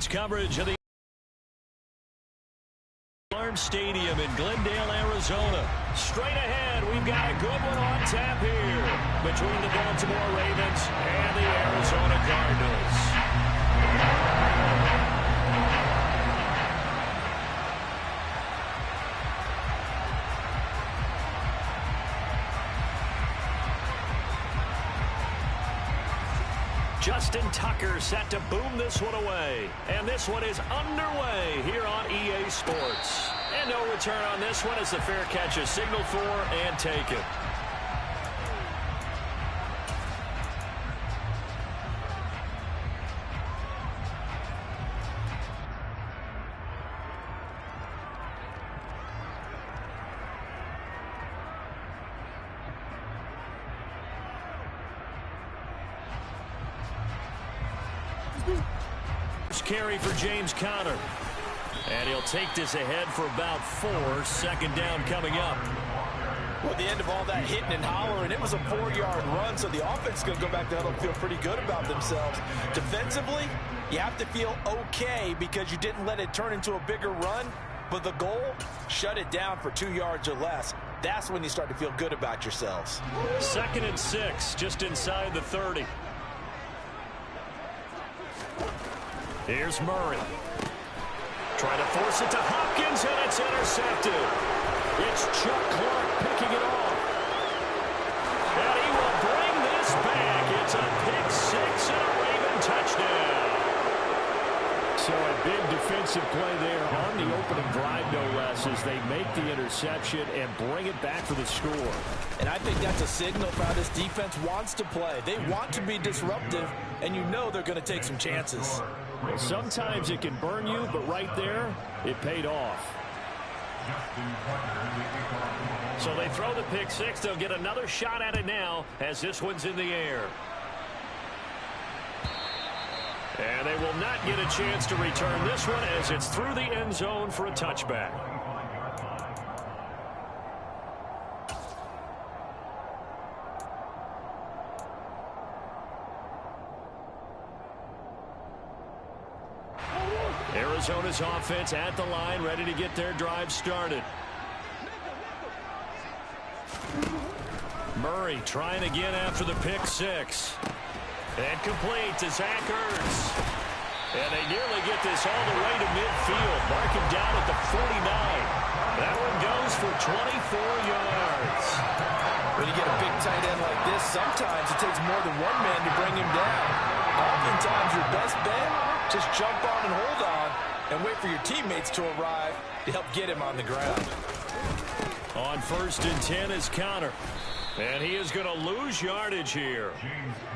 Sports coverage of the Stadium in Glendale, Arizona. Straight ahead, we've got a good one on tap here between the Baltimore Ravens and the Arizona Cardinals. Justin Tucker set to boom this one away. And this one is underway here on EA Sports. And no return on this one as the fair catch is signaled for and taken. Carry for James Conner. And he'll take this ahead for about 4. Second down coming up. Well, at the end of all that hitting and hollering, it was a 4-yard run, so the offense is going to go back down and feel pretty good about themselves. Defensively, you have to feel okay because you didn't let it turn into a bigger run, but the goal, shut it down for 2 yards or less. That's when you start to feel good about yourselves. 2nd and 6, just inside the 30. Here's Murray. Trying to force it to Hopkins, and it's intercepted. It's Chuck Clark picking it off. And he will bring this back. It's a pick 6 and a Raven touchdown. So a big defensive play there on the opening drive, no less, as they make the interception and bring it back for the score. And I think that's a signal for how this defense wants to play. They want to be disruptive, and you know they're going to take some chances. Well, sometimes it can burn you, but right there, it paid off. So they throw the pick 6. They'll get another shot at it now as this one's in the air. And they will not get a chance to return this one as it's through the end zone for a touchback. Arizona's offense at the line, ready to get their drive started. Murray trying again after the pick 6. And complete to Zach Ertz. And they nearly get this all the way to midfield. Mark him down at the 49. That one goes for 24 yards. When you get a big tight end like this, sometimes it takes more than one man to bring him down. Oftentimes your best bet, just jump on and hold on and wait for your teammates to arrive to help get him on the ground. On 1st and 10 is Conner. And he is going to lose yardage here.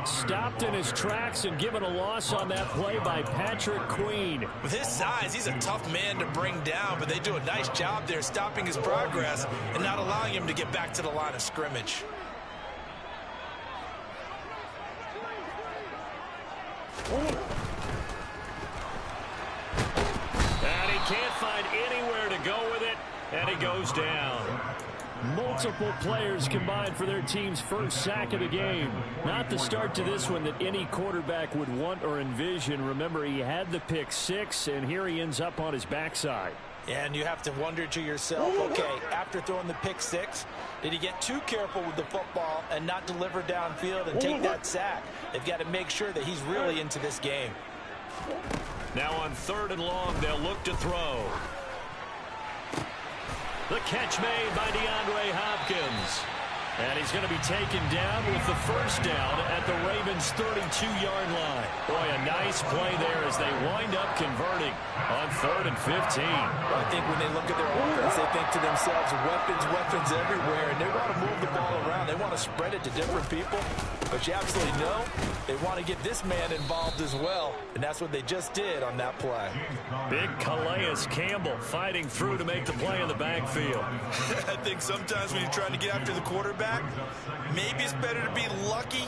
Stopped in his tracks and given a loss on that play by Patrick Queen. With his size, he's a tough man to bring down, but they do a nice job there stopping his progress and not allowing him to get back to the line of scrimmage. And he can't find anywhere to go with it, and he goes down. Multiple players combined for their team's first sack of the game. Not the start to this one that any quarterback would want or envision. Remember, he had the pick 6, and here he ends up on his backside. And you have to wonder to yourself, okay, after throwing the pick 6, did he get too careful with the football and not deliver downfield and take that sack? They've got to make sure that he's really into this game. Now on 3rd and long, they'll look to throw. The catch made by DeAndre Hopkins. And he's going to be taken down with the first down at the Ravens' 32-yard line. Boy, a nice play there as they wind up converting on 3rd and 15. Well, I think when they look at their offense, they think to themselves, weapons everywhere, and they want to move the ball around. They want to spread it to different people. But you absolutely know they want to get this man involved as well, and that's what they just did on that play. Big Calais Campbell fighting through to make the play in the backfield. I think sometimes when you're trying to get after the quarterback, maybe it's better to be lucky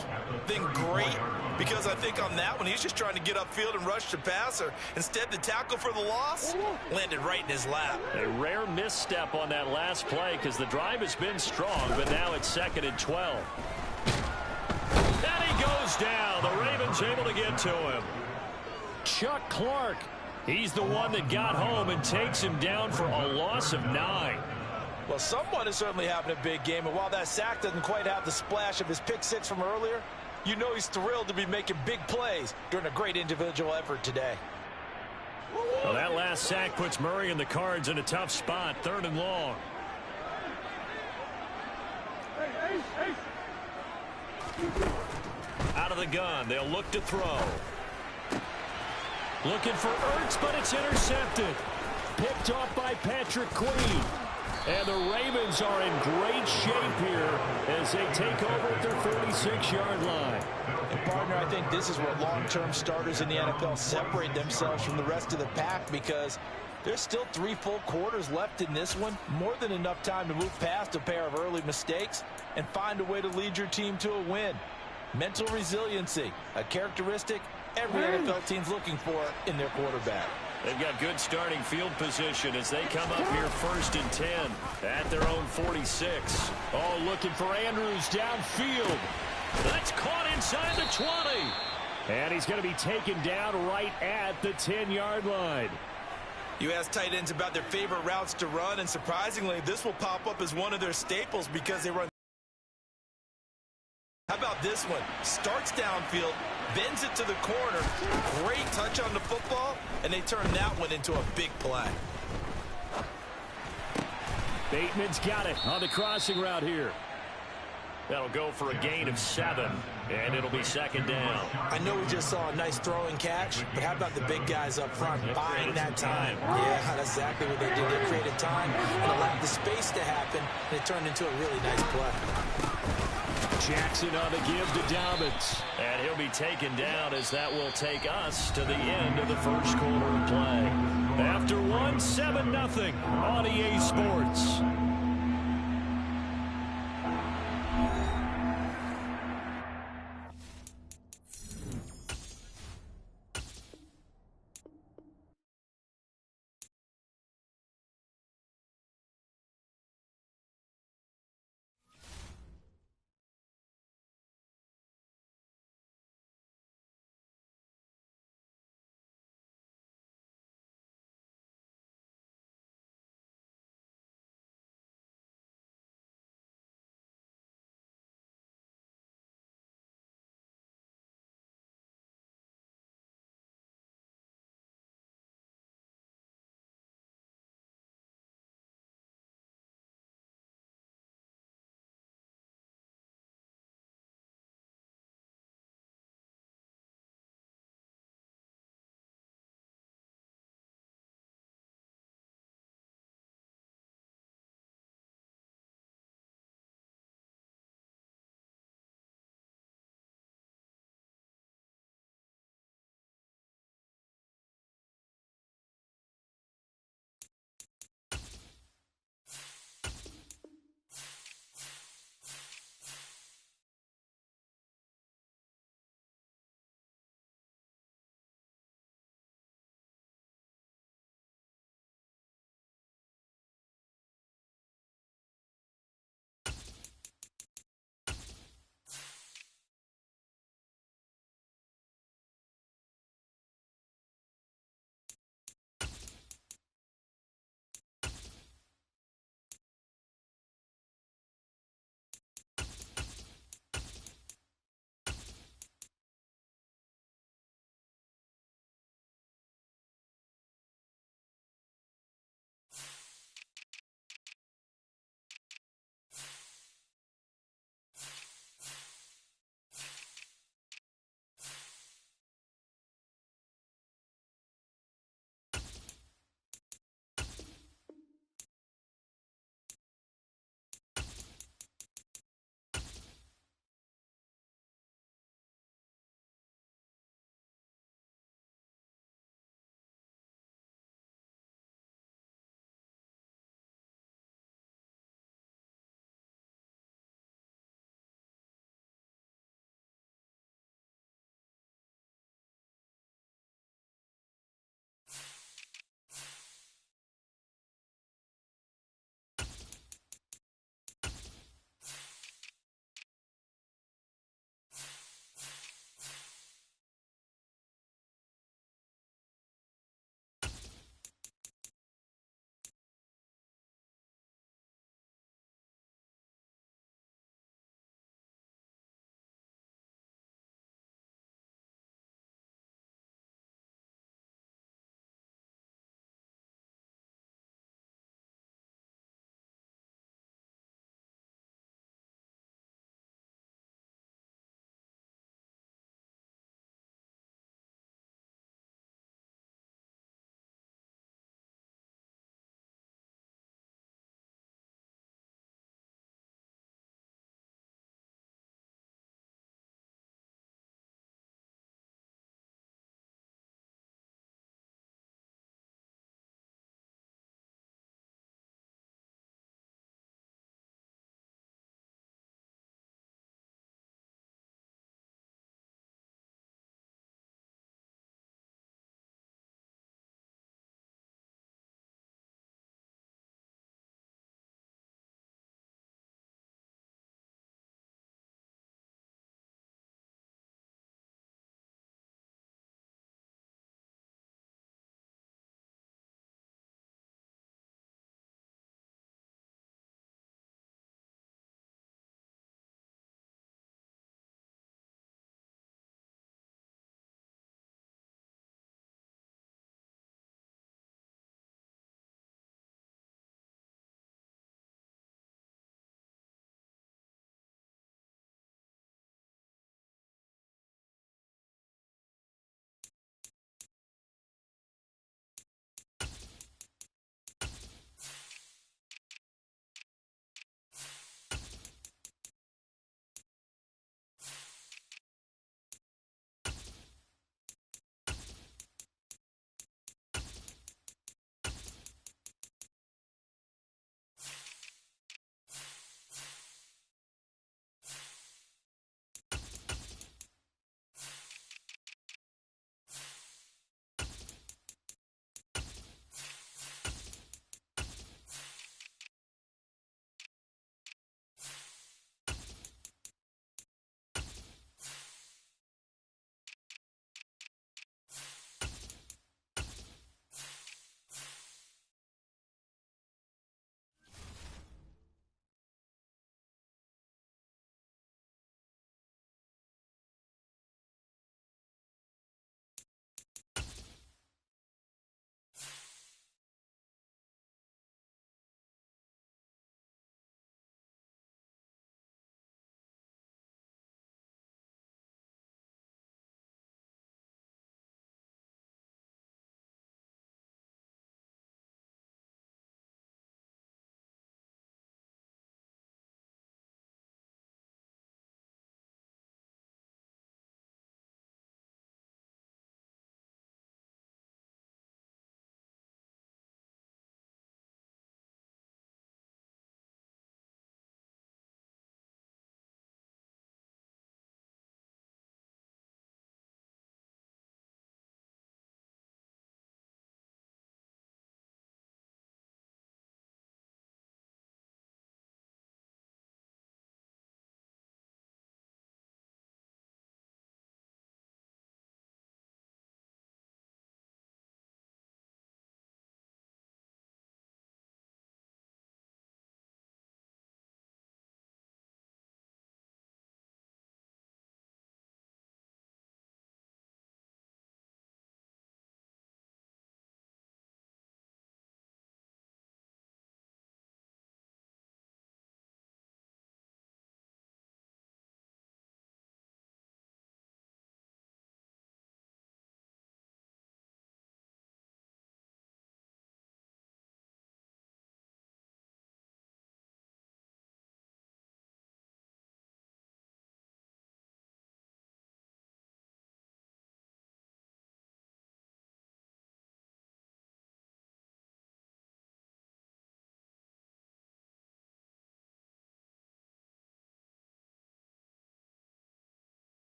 than great, because I think on that one, he's just trying to get upfield and rush the passer. Instead, the tackle for the loss landed right in his lap. A rare misstep on that last play because the drive has been strong, but now it's 2nd and 12. And he goes down. The Ravens able to get to him. Chuck Clark He's the one that got home and takes him down for a loss of 9. Well, someone is certainly having a big game, and while that sack doesn't quite have the splash of his pick six from earlier, you know he's thrilled to be making big plays during a great individual effort today. Well, that last sack puts Murray and the Cards in a tough spot, 3rd and long. Out of the gun, they'll look to throw. Looking for Ertz, but it's intercepted. Picked off by Patrick Queen. And the Ravens are in great shape here as they take over at their 46-yard line. And, partner, I think this is where long-term starters in the NFL separate themselves from the rest of the pack, because there's still 3 full quarters left in this one. More than enough time to move past a pair of early mistakes and find a way to lead your team to a win. Mental resiliency, a characteristic every NFL team's looking for in their quarterback. They've got good starting field position as they come up here 1st and 10 at their own 46. Oh, looking for Andrews downfield. That's caught inside the 20. And he's going to be taken down right at the 10-yard line. You ask tight ends about their favorite routes to run, and surprisingly, this will pop up as one of their staples because they run. How about this one? Starts downfield, bends it to the corner, great touch on the football, and they turn that one into a big play. Bateman's got it on the crossing route here. That'll go for a gain of 7, and it'll be 2nd down. I know we just saw a nice throwing catch, but how about the big guys up front buying that time? Yeah, that's exactly what they did. They created time and allowed the space to happen, and it turned into a really nice play. Jackson on the give to Dobbins. And he'll be taken down as that will take us to the end of the first quarter of play. After 7-0 on EA Sports.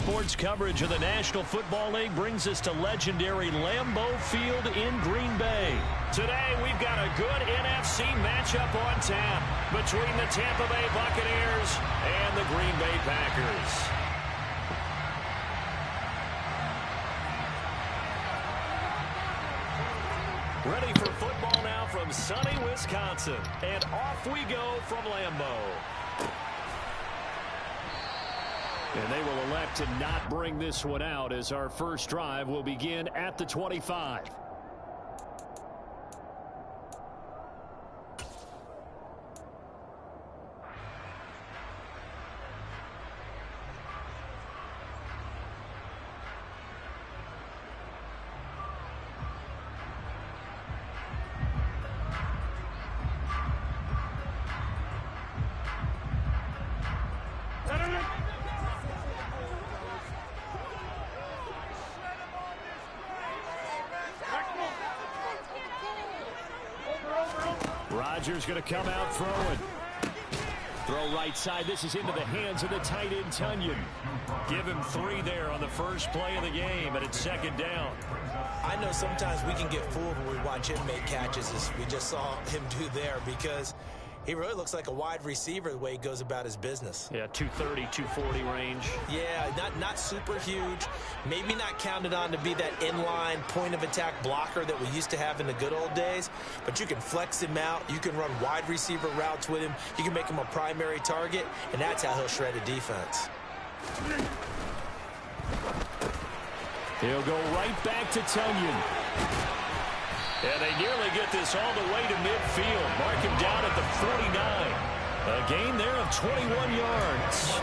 Sports coverage of the National Football League brings us to legendary Lambeau Field in Green Bay. Today, we've got a good NFC matchup on tap between the Tampa Bay Buccaneers and the Green Bay Packers. Ready for football now from sunny Wisconsin. And off we go from Lambeau. And they will elect to not bring this one out as our first drive will begin at the 25. Rodgers going to come out throwing. Throw right side. This is into the hands of the tight end, Tunyon. Give him 3 there on the first play of the game, and it's second down. I know sometimes we can get fooled when we watch him make catches, as we just saw him do there, because he really looks like a wide receiver the way he goes about his business. Yeah, 230, 240 range. Yeah, not super huge. Maybe not counted on to be that inline point-of-attack blocker that we used to have in the good old days. But you can flex him out. You can run wide receiver routes with him. You can make him a primary target, and that's how he'll shred a defense. He'll go right back to Tunyon. And they nearly get this all the way to midfield. Mark him down at the 49. A gain there of 21 yards.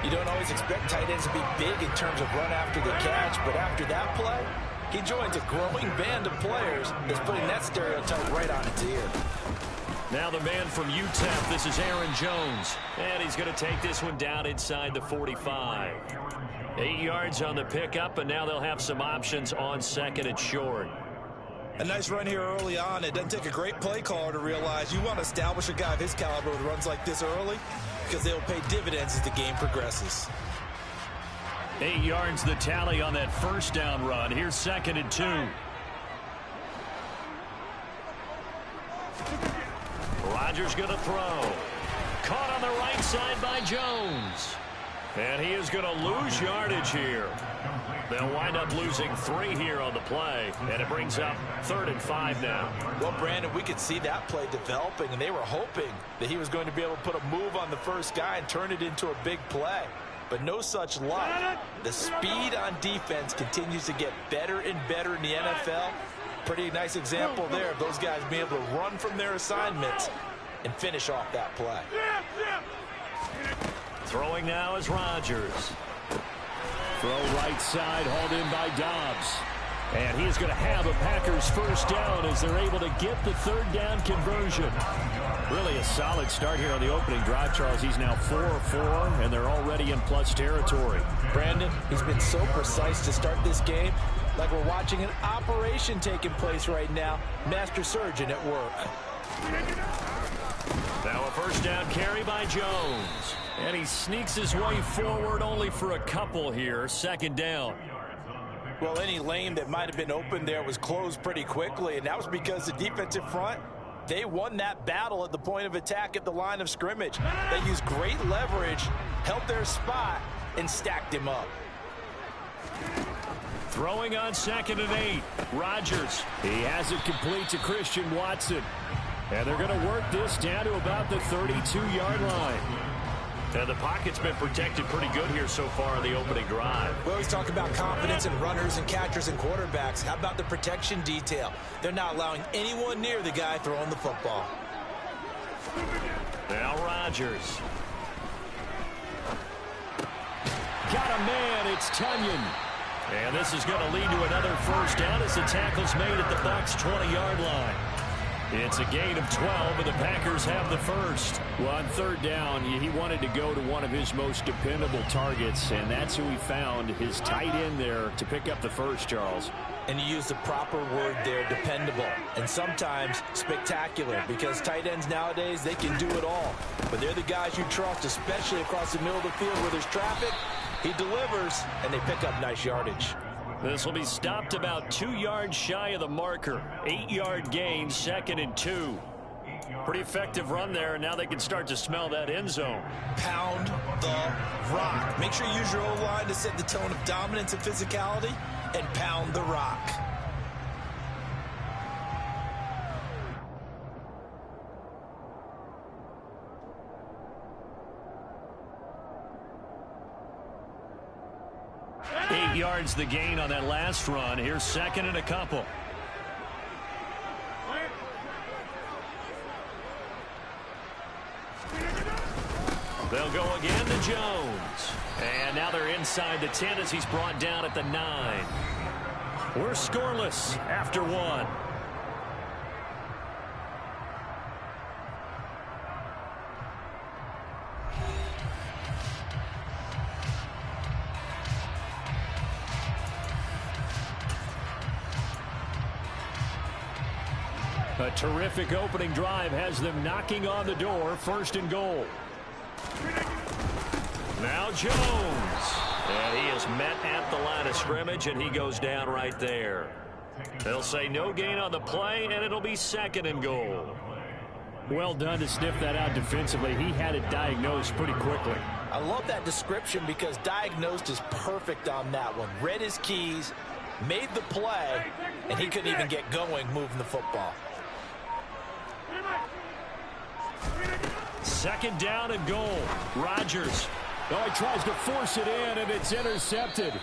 You don't always expect tight ends to be big in terms of run after the catch, but after that play, he joins a growing band of players that's putting that stereotype right on its ear. Now the man from UTEP, this is Aaron Jones. And he's going to take this one down inside the 45. 8 yards on the pickup, and now they'll have some options on second and short. A nice run here early on. It doesn't take a great play caller to realize you want to establish a guy of his caliber with runs like this early, because they'll pay dividends as the game progresses. 8 yards the tally on that first down run. Here's second and 2. Rodgers going to throw. Caught on the right side by Jones. And he is going to lose yardage here. They'll wind up losing 3 here on the play, and it brings up 3rd and 5 now. Well, Brandon, we could see that play developing, and they were hoping that he was going to be able to put a move on the first guy and turn it into a big play. But no such luck. The speed on defense continues to get better and better in the NFL. Pretty nice example there of those guys being able to run from their assignments and finish off that play. Throwing now is Rodgers. Throw right side, hauled in by Dobbs. And he's going to have a Packers first down as they're able to get the 3rd down conversion. Really a solid start here on the opening drive, Charles. He's now 4 of 4, and they're already in plus territory. Brandon, he's been so precise to start this game, like we're watching an operation taking place right now. Master surgeon at work. Now a first down carry by Jones. And he sneaks his way forward only for a couple here. 2nd down. Well, any lane that might have been open there was closed pretty quickly, and that was because the defensive front, they won that battle at the point of attack at the line of scrimmage. They used great leverage, held their spot, and stacked him up. Throwing on 2nd and 8. Rodgers. He has it complete to Christian Watson. And they're going to work this down to about the 32-yard line. And the pocket's been protected pretty good here so far in the opening drive. We always talk about confidence in runners and catchers and quarterbacks. How about the protection detail? They're not allowing anyone near the guy throwing the football. Now Rodgers. Got a man. It's Tunyon. And this is going to lead to another first down as the tackle's made at the Bucs' 20-yard line. It's a gain of 12, and the Packers have the first. Well, on 3rd down, he wanted to go to one of his most dependable targets, and that's who he found, his tight end there, to pick up the first, Charles. And you use the proper word there, dependable, and sometimes spectacular, because tight ends nowadays, they can do it all. But they're the guys you trust, especially across the middle of the field where there's traffic. He delivers, and they pick up nice yardage. This will be stopped about 2 yards shy of the marker. 8-yard gain, 2nd and 2. Pretty effective run there, and now they can start to smell that end zone. Pound the rock. Make sure you use your O-line to set the tone of dominance and physicality, and pound the rock. Eight yards the gain on that last run. Here's 2nd and a couple. They'll go again to Jones. And now they're inside the 10 as he's brought down at the 9. We're scoreless after 1. A terrific opening drive has them knocking on the door. 1st and goal. Now Jones. And he is met at the line of scrimmage, and he goes down right there. They'll say no gain on the play, and it'll be 2nd and goal. Well done to sniff that out defensively. He had it diagnosed pretty quickly. I love that description because diagnosed is perfect on that one. Read his keys, made the play, and he couldn't even get going moving the football. 2nd down and goal. Rodgers. Oh, he tries to force it in, and it's intercepted.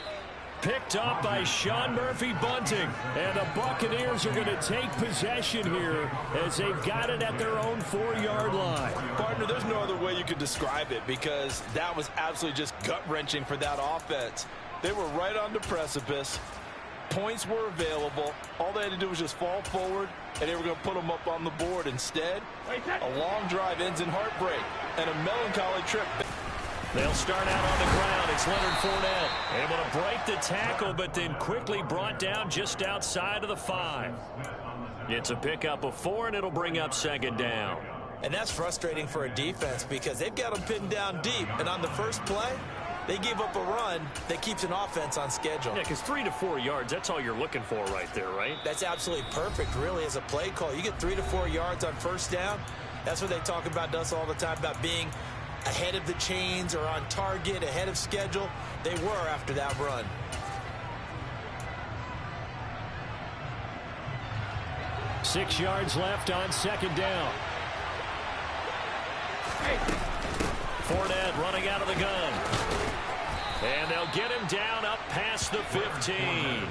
Picked up by Sean Murphy-Bunting. And the Buccaneers are going to take possession here as they've got it at their own 4-yard line. Partner, there's no other way you could describe it because that was absolutely just gut-wrenching for that offense. They were right on the precipice. Points were available. All they had to do was just fall forward, and they were going to put them up on the board. Instead, a long drive ends in heartbreak and a melancholy trip. They'll start out on the ground. It's Leonard Fournette. Able to break the tackle, but then quickly brought down just outside of the 5. It's a pickup of 4, and it'll bring up 2nd down. And that's frustrating for a defense because they've got them pinned down deep. And on the first play, they give up a run that keeps an offense on schedule. Yeah, because 3 to 4 yards, that's all you're looking for right there, right? That's absolutely perfect, really, as a play call. You get 3 to 4 yards on 1st down. That's what they talk about to us all the time, about being ahead of the chains or on target, ahead of schedule. They were after that run. Six yards left on 2nd down. Fournette running out of the gun. And they'll get him down up past the 15.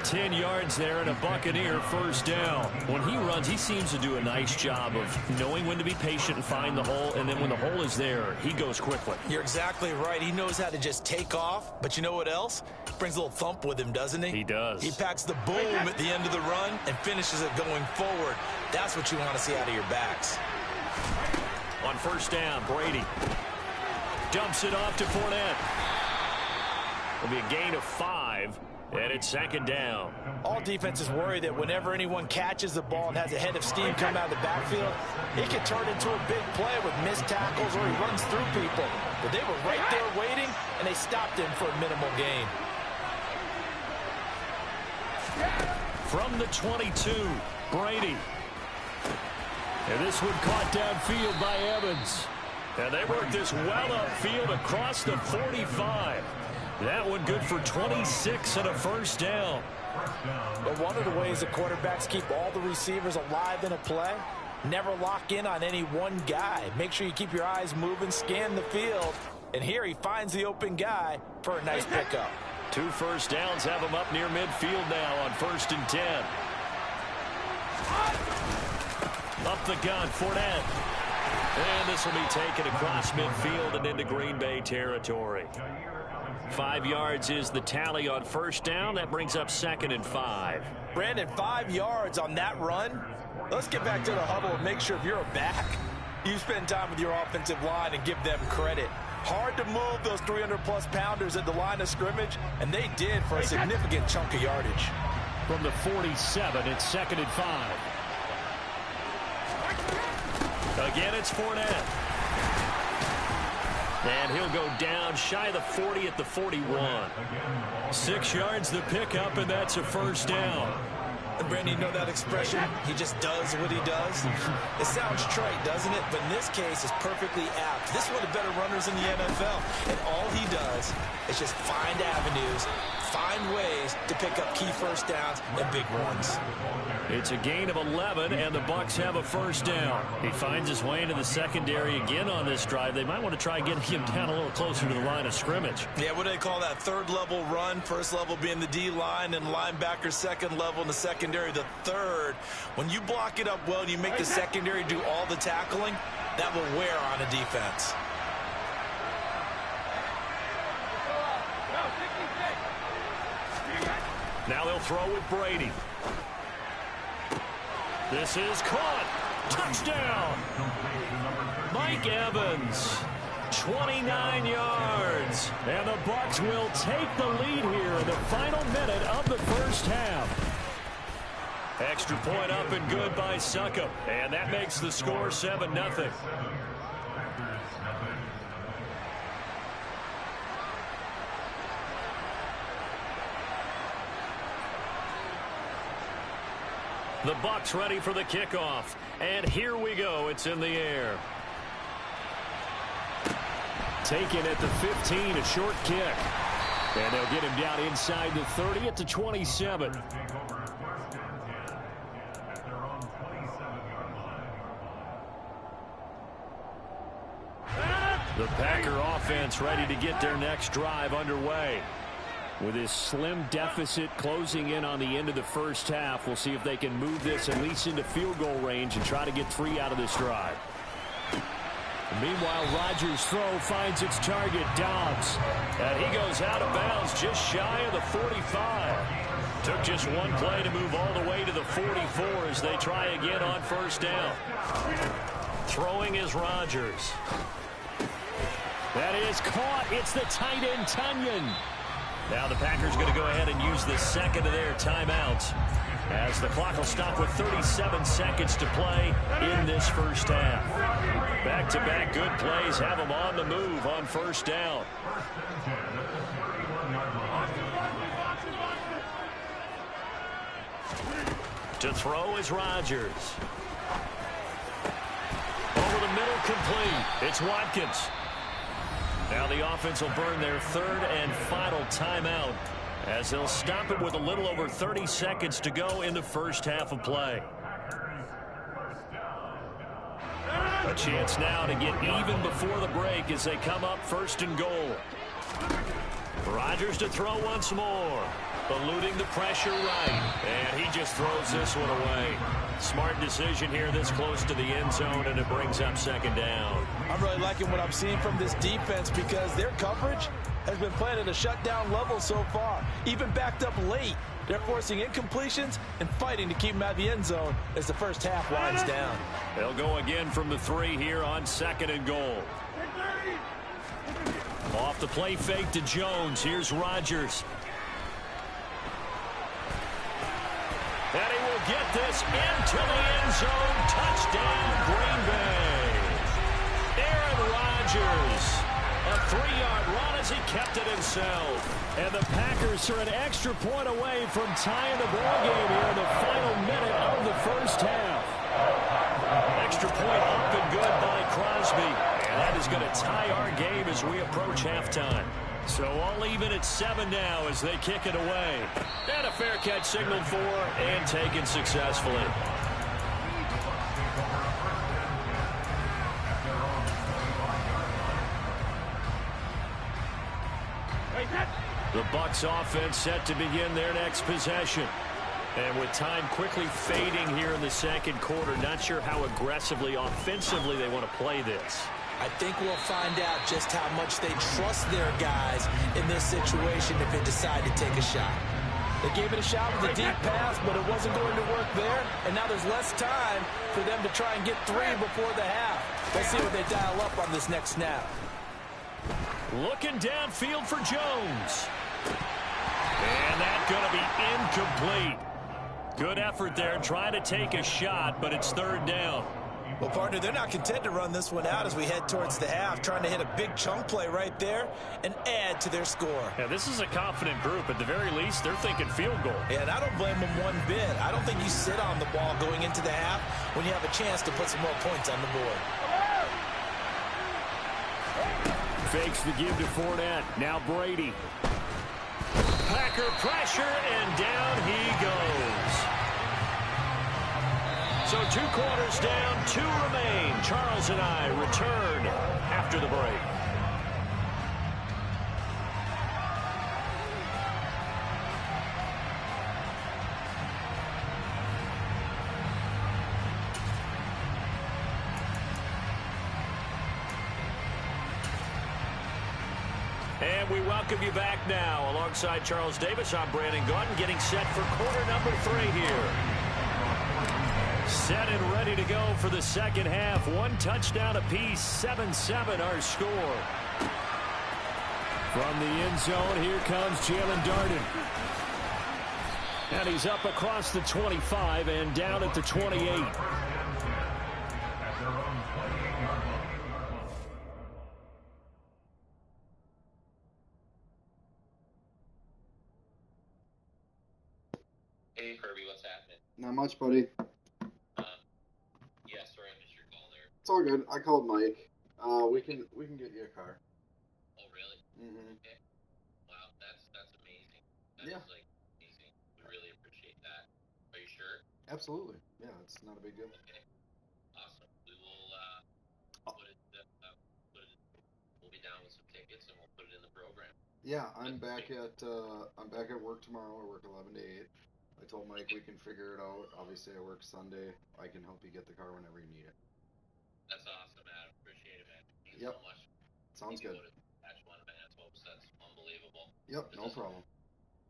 10 yards there and a Buccaneer 1st down. When he runs, he seems to do a nice job of knowing when to be patient and find the hole, and then when the hole is there, he goes quickly. You're exactly right. He knows how to just take off, but you know what else? Brings a little thump with him, doesn't he? He does. He packs the boom at the end of the run and finishes it going forward. That's what you want to see out of your backs. On 1st down, Brady dumps it off to Fournette. It'll be a gain of 5. And it's 2nd down. All defenses worry that whenever anyone catches the ball and has a head of steam come out of the backfield, it can turn into a big play with missed tackles or he runs through people. But they were right there waiting, and they stopped him for a minimal gain. From the 22, Brady. And this one caught downfield by Evans. And they work this well upfield across the 45. That one good for 26 and a 1st down. But one of the ways the quarterbacks keep all the receivers alive in a play, never lock in on any one guy. Make sure you keep your eyes moving, scan the field. And here he finds the open guy for a nice pickup. 2 1st downs have him up near midfield now on 1st and 10. Up the gun, Fournette. And this will be taken across midfield and into Green Bay territory. 5 yards is the tally on 1st down. That brings up 2nd and 5. Brandon, 5 yards on that run. Let's get back to the huddle and make sure if you're a back, you spend time with your offensive line and give them credit. Hard to move those 300-plus pounders at the line of scrimmage, and they did for a significant chunk of yardage. From the 47, it's 2nd and 5. Again, it's Fournette. And he'll go down shy of the 40 at the 41. 6 yards the pickup, and that's a first down. And Brandon, you know that expression? He just does what he does. It sounds trite, doesn't it? But in this case, it's perfectly apt. This is one of the better runners in the NFL. And all he does is just find avenues, find ways to pick up key first downs and big runs. It's a gain of 11, and the Bucs have a first down. He finds his way into the secondary again on this drive. They might want to try getting him down a little closer to the line of scrimmage. Yeah, what do they call that? Third level run, first level being the D-line, and linebacker second level in the secondary, the third. When you block it up well and you make the secondary do all the tackling, that will wear on a defense. Now they'll throw with Brady. This is caught. Touchdown. Mike Evans. 29 yards. And the Bucs will take the lead here in the final minute of the first half. Extra point up and good by Succop. And that makes the score 7-0. The Bucs ready for the kickoff. And here we go. It's in the air. Taken at the 15, a short kick. And they'll get him down inside the 30 at the 27. The Packer offense ready to get their next drive underway. With this slim deficit closing in on the end of the first half, we'll see if they can move this at least into field goal range and try to get 3 out of this drive. Meanwhile, Rodgers' throw finds its target, Dobbs. And he goes out of bounds just shy of the 45. Took just one play to move all the way to the 44 as they try again on first down. Throwing is Rodgers. That is caught. It's the tight end, Tunyon. Now the Packers going to go ahead and use the second of their timeouts as the clock will stop with 37 seconds to play in this first half. Back-to-back good plays have them on the move on first down. To throw is Rodgers. Over the middle, complete. It's Watkins. Now the offense will burn their third and final timeout as they'll stop it with a little over 30 seconds to go in the first half of play. A chance now to get even before the break as they come up first and goal. Rodgers to throw once more. Eluding the pressure right. And he just throws this one away. Smart decision here this close to the end zone, and it brings up second down. I'm really liking what I'm seeing from this defense because their coverage has been playing at a shutdown level so far. Even backed up late, they're forcing incompletions and fighting to keep them out of the end zone as the first half winds down. They'll go again from the 3 here on second and goal. Off the play fake to Jones. Here's Rodgers. And he will get this into the end zone. Touchdown, Green Bay. Aaron Rodgers. A 3-yard run as he kept it himself. And the Packers are an extra point away from tying the ball game here in the final minute of the first half. Extra point up and good by Crosby. And that is going to tie our game as we approach halftime. So all even at 7 now as they kick it away. And a fair catch signaled for and taken successfully. The Bucs offense set to begin their next possession. And with time quickly fading here in the second quarter, not sure how aggressively, offensively they want to play this. I think we'll find out just how much they trust their guys in this situation if they decide to take a shot. They gave it a shot with a deep pass, but it wasn't going to work there. And now there's less time for them to try and get 3 before the half. Let's see what they dial up on this next snap. Looking downfield for Jones. And that's going to be incomplete. Good effort there trying to take a shot, but it's third down. Well, partner, they're not content to run this one out as we head towards the half, trying to hit a big chunk play right there and add to their score. Yeah, this is a confident group. At the very least, they're thinking field goal. Yeah, and I don't blame them one bit. I don't think you sit on the ball going into the half when you have a chance to put some more points on the board. Fakes the give to Fournette. Now Brady. Packer pressure, and down he goes. So 2 quarters down, 2 remain. Charles and I return after the break. And we welcome you back now. Alongside Charles Davis, I'm Brandon Gaudin, getting set for quarter number 3 here. Set and ready to go for the second half. 1 touchdown apiece, 7-7 our score. From the end zone, here comes Jalen Darden. And he's up across the 25 and down at the 28. Hey, Kirby, what's happening? Not much, buddy. Yeah, sorry I missed your call there. It's all good. I called Mike. We can get you a car. Oh, really? Mm-hmm. Okay. Wow, that's amazing. Yeah. That's, like, amazing. We really appreciate that. Are you sure? Absolutely. Yeah, it's not a big deal. Okay. Awesome. We will, we'll be down with some tickets, and we'll put it in the program. Yeah, I'm back at work tomorrow. I work 11 to 8. I told Mike we can figure it out. Obviously, I work Sunday. I can help you get the car whenever you need it. That's awesome, Adam. Appreciate it, man. Thank you Yep. so much. Sounds good. Patch one of Man's hopes. That's unbelievable. Yep, no problem.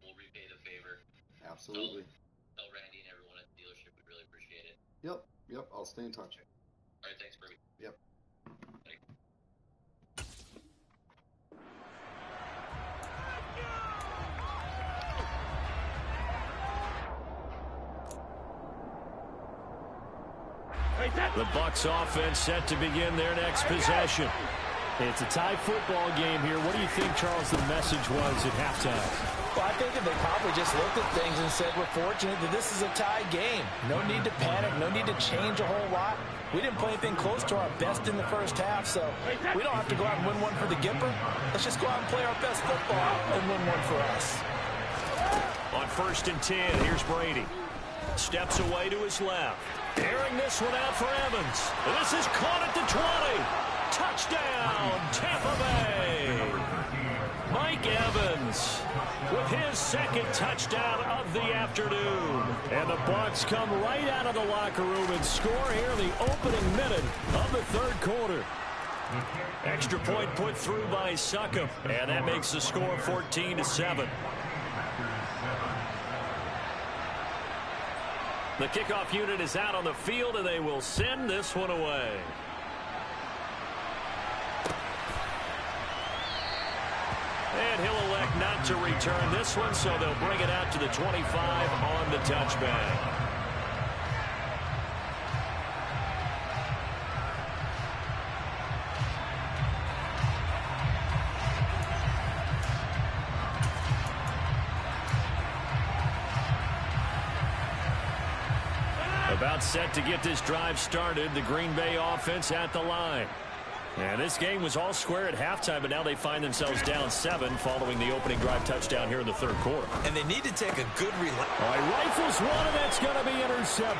We'll repay the favor. Absolutely. Tell Randy and everyone at the dealership we really appreciate it. Yep, I'll stay in touch. All right, thanks, Kirby. Yep. Thanks. The Bucs offense set to begin their next possession. It's a tie football game here. What do you think, Charles, the message was at halftime? Well, I think that they probably just looked at things and said, we're fortunate that this is a tie game. No need to panic. No need to change a whole lot. We didn't play anything close to our best in the first half, so we don't have to go out and win one for the Gipper. Let's just go out and play our best football and win one for us. On 1st and 10, here's Brady. Steps away to his left. Airing this one out for Evans. This is caught at the 20. Touchdown, Tampa Bay. Mike Evans with his 2nd touchdown of the afternoon. And the Bucs come right out of the locker room and score here in the opening minute of the 3rd quarter. Extra point put through by Succop, and that makes the score 14-7. The kickoff unit is out on the field, and they will send this one away. And he'll elect not to return this one, so they'll bring it out to the 25 on the touchback. About set to get this drive started. The Green Bay offense at the line. And this game was all square at halftime, but now they find themselves down 7 following the opening drive touchdown here in the 3rd quarter. And they need to take a good All right, rifles one, and that's going to be intercepted.